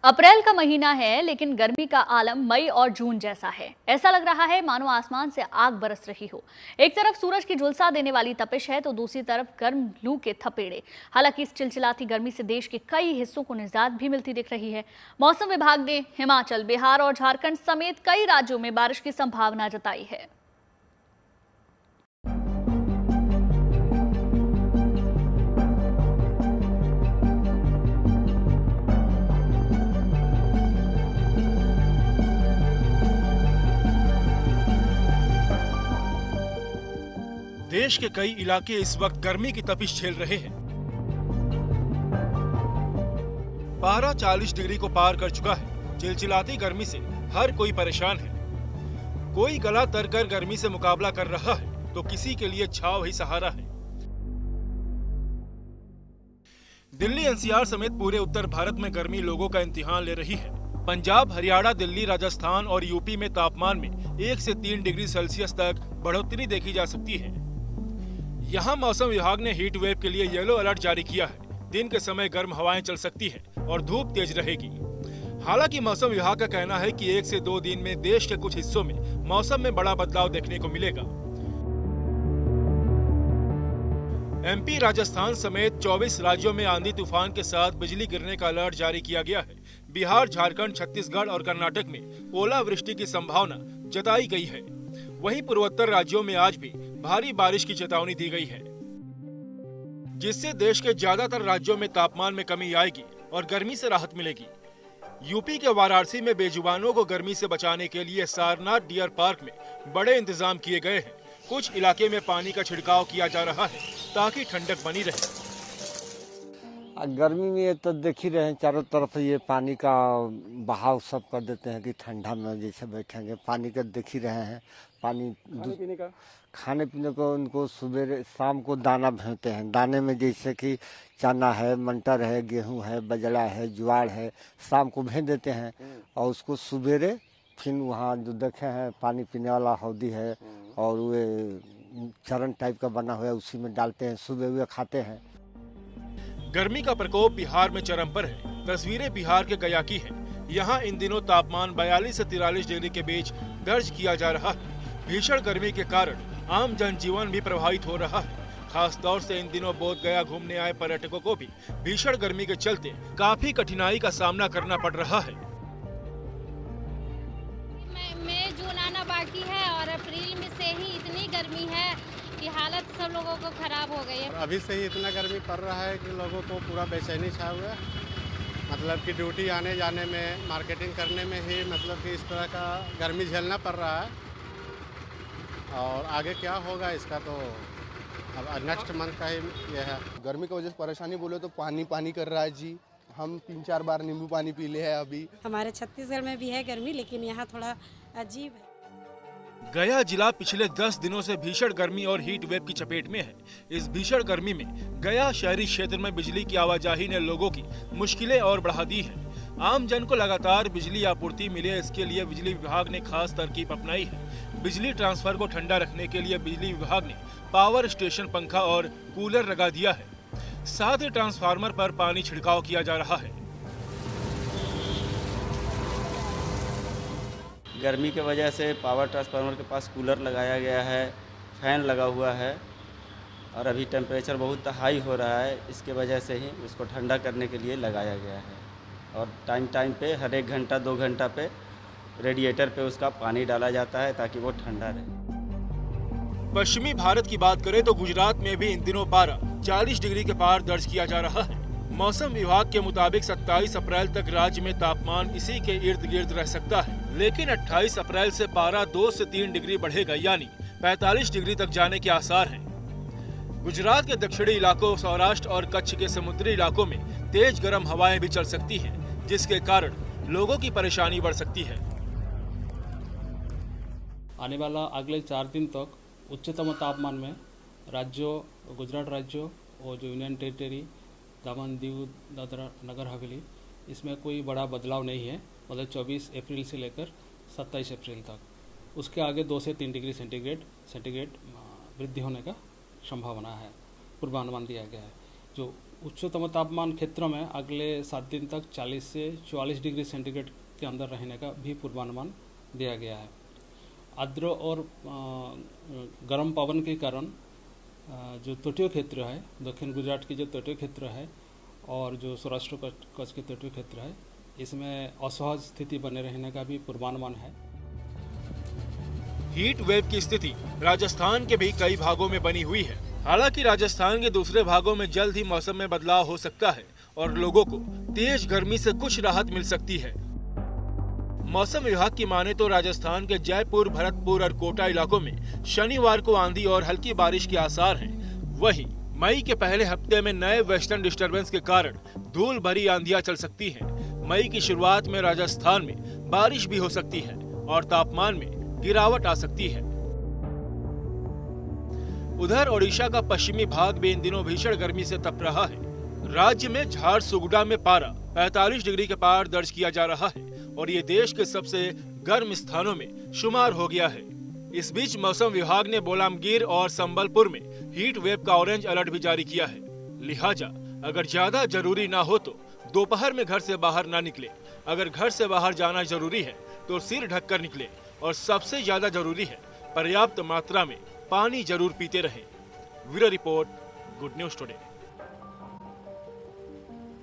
अप्रैल का महीना है लेकिन गर्मी का आलम मई और जून जैसा है। ऐसा लग रहा है मानो आसमान से आग बरस रही हो। एक तरफ सूरज की झुलसा देने वाली तपिश है तो दूसरी तरफ गर्म लू के थपेड़े। हालांकि इस चिलचिलाती गर्मी से देश के कई हिस्सों को निजात भी मिलती दिख रही है। मौसम विभाग ने हिमाचल, बिहार और झारखंड समेत कई राज्यों में बारिश की संभावना जताई है। देश के कई इलाके इस वक्त गर्मी की तपिश झेल रहे हैं। पारा 40 डिग्री को पार कर चुका है। चिलचिलाती गर्मी से हर कोई परेशान है। कोई गला तरकर गर्मी से मुकाबला कर रहा है तो किसी के लिए छांव ही सहारा है। दिल्ली एनसीआर समेत पूरे उत्तर भारत में गर्मी लोगों का इम्तिहान ले रही है। पंजाब, हरियाणा, दिल्ली, राजस्थान और यूपी में तापमान में 1 से 3 डिग्री सेल्सियस तक बढ़ोतरी देखी जा सकती है। यहाँ मौसम विभाग ने हीट वेव के लिए येलो अलर्ट जारी किया है। दिन के समय गर्म हवाएं चल सकती है और धूप तेज रहेगी। हालांकि मौसम विभाग का कहना है कि 1 से 2 दिन में देश के कुछ हिस्सों में मौसम में बड़ा बदलाव देखने को मिलेगा। एमपी, राजस्थान समेत 24 राज्यों में आंधी तूफान के साथ बिजली गिरने का अलर्ट जारी किया गया है। बिहार, झारखंड, छत्तीसगढ़ और कर्नाटक में ओलावृष्टि की संभावना जताई गई है। वहीं पूर्वोत्तर राज्यों में आज भी भारी बारिश की चेतावनी दी गई है, जिससे देश के ज्यादातर राज्यों में तापमान में कमी आएगी और गर्मी से राहत मिलेगी। यूपी के वाराणसी में बेजुबानों को गर्मी से बचाने के लिए सारनाथ डियर पार्क में बड़े इंतजाम किए गए हैं। कुछ इलाके में पानी का छिड़काव किया जा रहा है ताकि ठंडक बनी रहे। गर्मी में तो देख ही रहे हैं, चारों तरफ ये पानी का बहाव सब कर देते हैं कि ठंडा में जैसे बैठेंगे। पानी का देख ही रहे हैं। खाने पीने को उनको सुबह शाम को दाना भेजते हैं। दाने में जैसे कि चना है, मटर है, गेहूं है, बजड़ा है, ज्वार है, शाम को भेज देते हैं और उसको सुबेरे फिर वहाँ जो देखे हैं पानी पीने वाला हौदी है और वे चरण टाइप का बना हुआ है उसी में डालते हैं, सुबह वे खाते हैं। गर्मी का प्रकोप बिहार में चरम पर है। तस्वीरें बिहार के गया की हैं। यहाँ इन दिनों तापमान 42 से 43 डिग्री के बीच दर्ज किया जा रहा है। भीषण गर्मी के कारण आम जनजीवन भी प्रभावित हो रहा है। खास तौर से इन दिनों बोध गया घूमने आए पर्यटकों को भी भीषण गर्मी के चलते काफी कठिनाई का सामना करना पड़ रहा है। मई जून आना बाकी है और अप्रैल में से ही इतनी गर्मी है कि हालत सब लोगों को खराब हो गई है। अभी से ही इतना गर्मी पड़ रहा है कि लोगों को पूरा बेचैनी छाया हुआ है। मतलब कि ड्यूटी आने जाने में, मार्केटिंग करने में ही मतलब कि इस तरह का गर्मी झेलना पड़ रहा है। और आगे क्या होगा इसका तो अब नेक्स्ट मंथ का ही ये है। गर्मी की वजह से परेशानी बोले तो पानी कर रहा है जी। हम 3-4 बार नींबू पानी पी ले हैं अभी। हमारे छत्तीसगढ़ में भी है गर्मी, लेकिन यहाँ थोड़ा अजीब है। गया जिला पिछले 10 दिनों से भीषण गर्मी और हीट वेव की चपेट में है। इस भीषण गर्मी में गया शहरी क्षेत्र में बिजली की आवाजाही ने लोगों की मुश्किलें और बढ़ा दी है। आम जन को लगातार बिजली आपूर्ति मिले, इसके लिए बिजली विभाग ने खास तरकीब अपनाई है। बिजली ट्रांसफर को ठंडा रखने के लिए बिजली विभाग ने पावर स्टेशन पंखा और कूलर लगा दिया है। साथ ही ट्रांसफार्मर पर पानी छिड़काव किया जा रहा है। गर्मी की वजह से पावर ट्रांसफार्मर के पास कूलर लगाया गया है, फैन लगा हुआ है और अभी टेम्परेचर बहुत हाई हो रहा है। इसके वजह से ही उसको ठंडा करने के लिए लगाया गया है और टाइम पे हर 1 घंटा 2 घंटा पे रेडिएटर पे उसका पानी डाला जाता है ताकि वो ठंडा रहे। पश्चिमी भारत की बात करें तो गुजरात में भी इन दिनों पारा 40 डिग्री के पार दर्ज किया जा रहा है। मौसम विभाग के मुताबिक 27 अप्रैल तक राज्य में तापमान इसी के इर्द गिर्द रह सकता है, लेकिन 28 अप्रैल से पारा 2 से 3 डिग्री बढ़ेगा, यानी 45 डिग्री तक जाने के आसार हैं। गुजरात के दक्षिणी इलाकों, सौराष्ट्र और कच्छ के समुद्री इलाकों में तेज गर्म हवाएं भी चल सकती हैं, जिसके कारण लोगों की परेशानी बढ़ सकती है। आने वाला अगले 4 दिन तक उच्चतम तापमान में राज्यों, गुजरात राज्य और जो यूनियन टेरिटरी, दमन दीव, दादरा नगर हवेली, इसमें कोई बड़ा बदलाव नहीं है। मतलब 24 अप्रैल से लेकर 27 अप्रैल तक उसके आगे 2 से 3 डिग्री सेंटीग्रेड वृद्धि होने का संभावना है, पूर्वानुमान दिया गया है। जो उच्चतम तापमान क्षेत्रों में अगले 7 दिन तक 40 से 44 डिग्री सेंटीग्रेड के अंदर रहने का भी पूर्वानुमान दिया गया है। आर्द्र और गर्म पवन के कारण जो तटीय क्षेत्र है, दक्षिण गुजरात की जो तटीय क्षेत्र है और जो सौराष्ट्र कच्छ के तटीय क्षेत्र है, इसमें असहज स्थिति बने रहने का भी पूर्वानुमान है। हीट वेव की स्थिति राजस्थान के भी कई भागों में बनी हुई है। हालांकि राजस्थान के दूसरे भागों में जल्द ही मौसम में बदलाव हो सकता है और लोगों को तेज गर्मी से कुछ राहत मिल सकती है। मौसम विभाग की माने तो राजस्थान के जयपुर, भरतपुर और कोटा इलाकों में शनिवार को आंधी और हल्की बारिश के आसार हैं। वहीं मई के पहले हफ्ते में नए वेस्टर्न डिस्टर्बेंस के कारण धूल भरी आंधियां चल सकती हैं। मई की शुरुआत में राजस्थान में बारिश भी हो सकती है और तापमान में गिरावट आ सकती है। उधर ओडिशा का पश्चिमी भाग भी इन दिनों भीषण गर्मी से तप रहा है। राज्य में झारसुगुडा में पारा 45 डिग्री के पार दर्ज किया जा रहा है और ये देश के सबसे गर्म स्थानों में शुमार हो गया है। इस बीच मौसम विभाग ने बोलामगीर और संबलपुर में हीट वेव का ऑरेंज अलर्ट भी जारी किया है। लिहाजा अगर ज्यादा जरूरी ना हो तो दोपहर में घर से बाहर ना निकले। अगर घर से बाहर जाना जरूरी है तो सिर ढककर निकले और सबसे ज्यादा जरूरी है पर्याप्त मात्रा में पानी जरूर पीते रहें। Bureau report, good news today.